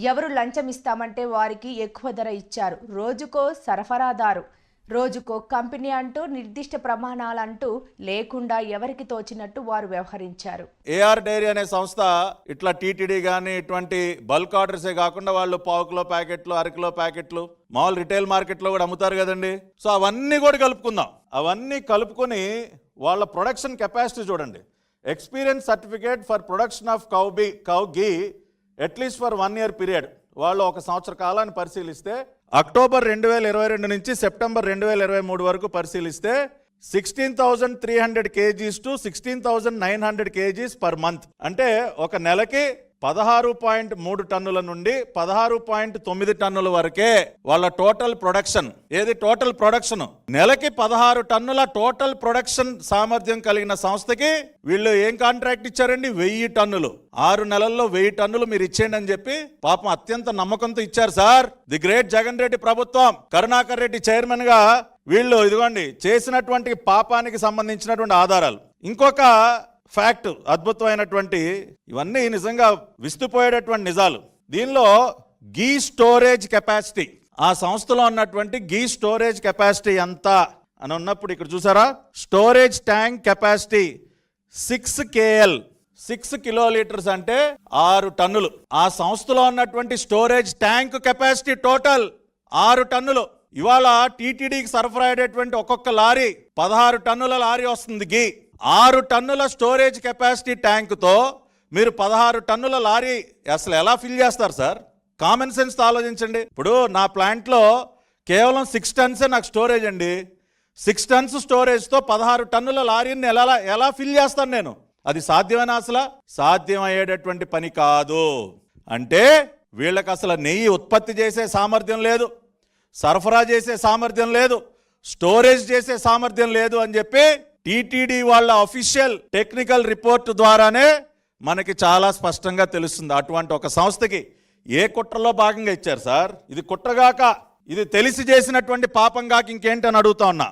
ఎవరు లంచం ఇస్తామంటే వారికి ఎక్కువ ధర ఇచ్చారు. రోజుకో సరఫరాదారు, రోజుకో కంపెనీ అంటూ నిర్దిష్ట ప్రమాణాలంటూ లేకుండా ఎవరికి తోచినట్టు వారు వ్యవహరించారు. ఏఆర్ డైరీ అనే సంస్థ ఇట్లా టీటీడీ కానీ ఇటువంటి బల్క్ ఆర్డర్సే కాకుండా వాళ్ళు పావుకిలో ప్యాకెట్లు, అరకిలో ప్యాకెట్లు మామూలు రిటైల్ మార్కెట్లో కూడా అమ్ముతారు కదండి. సో అవన్నీ కూడా కలుపుకుందాం. అవన్నీ కలుపుకొని వాళ్ళ ప్రొడక్షన్ కెపాసిటీ చూడండి. Experience certificate for production of cow ghee at least for 1 year period. వాళ్ళు 1 సంవత్సర కాలాన్ని పరిశీలిస్తే అక్టోబర్ 2022 నుంచి సెప్టెంబర్ 2023 వరకు పరిశీలిస్తే 16,300 kgs to 16,900 kgs per month. అంటే ఒక నెలకి 16.3 టన్నుల నుండి 16.9 టన్నుల వరకే వాళ్ళ టోటల్ ప్రొడక్షన్. ఏది టోటల్ ప్రొడక్షన్? నెలకి 16 టన్నుల టోటల్ ప్రొడక్షన్ సామర్థ్యం కలిగిన సంస్థకి వీళ్ళు ఏం కాంట్రాక్ట్ ఇచ్చారండి? 1000 టన్నులు. 6 నెలల్లో 1000 టన్నులు మీరు ఇచ్చేయండి అని చెప్పి పాపం అత్యంత నమ్మకంతో ఇచ్చారు sir. The great Jagan Reddy ప్రభుత్వం, కరుణాకర్ రెడ్డి చైర్మన్ గా వీళ్ళు ఇదిగోండి చేసినటువంటి పాపానికి సంబంధించినటువంటి ఆధారాలు. ఇంకొక ఫ్యాక్ట్, అద్భుతమైనటువంటి, ఇవన్నీ నిజంగా విస్తుపోయేటటువంటి నిజాలు. దీనిలో గీ స్టోరేజ్ కెపాసిటీ, ఆ సంస్థలో ఉన్నటువంటి గీ స్టోరేజ్ కెపాసిటీ ఎంత అని ఉన్నప్పుడు ఇక్కడ చూసారా, storage tank capacity 6 KL, 6 kilolitres అంటే 6 టన్నులు. ఆ సంస్థలో ఉన్నటువంటి స్టోరేజ్ ట్యాంక్ కెపాసిటీ టోటల్ 6 టన్నులు. ఇవాళ టీటీడీకి సరఫరా అయ్యేటువంటి ఒక్కొక్క లారీ 16 టన్నుల లారీ వస్తుంది గీ. 6 టన్నుల స్టోరేజ్ కెపాసిటీ ట్యాంకుతో మీరు 16 టన్నుల లారీ అసలు ఎలా ఫిల్ చేస్తారు సార్? కామన్ సెన్స్ ఆలోచించండి. ఇప్పుడు నా ప్లాంట్లో కేవలం 6 టన్సే నాకు స్టోరేజ్ అండి. 6 టన్స్ స్టోరేజ్తో 16 టన్నుల లారీని ఎలా ఫిల్ చేస్తాను నేను? అది సాధ్యమేనా? అసలు సాధ్యమయ్యేటటువంటి పని కాదు. అంటే వీళ్ళకి అసలు నెయ్యి ఉత్పత్తి చేసే సామర్థ్యం లేదు, సరఫరా చేసే సామర్థ్యం లేదు, స్టోరేజ్ చేసే సామర్థ్యం లేదు అని చెప్పి టీటీడీ వాళ్ళ అఫీషియల్ టెక్నికల్ రిపోర్ట్ ద్వారానే మనకి చాలా స్పష్టంగా తెలుస్తుంది. అటువంటి ఒక సంస్థకి ఏ కుట్రలో భాగంగా ఇచ్చారు సార్? ఇది కుట్రగాక, ఇది తెలిసి చేసినటువంటి పాపం కాక ఇంకేంటని అడుగుతా ఉన్నా.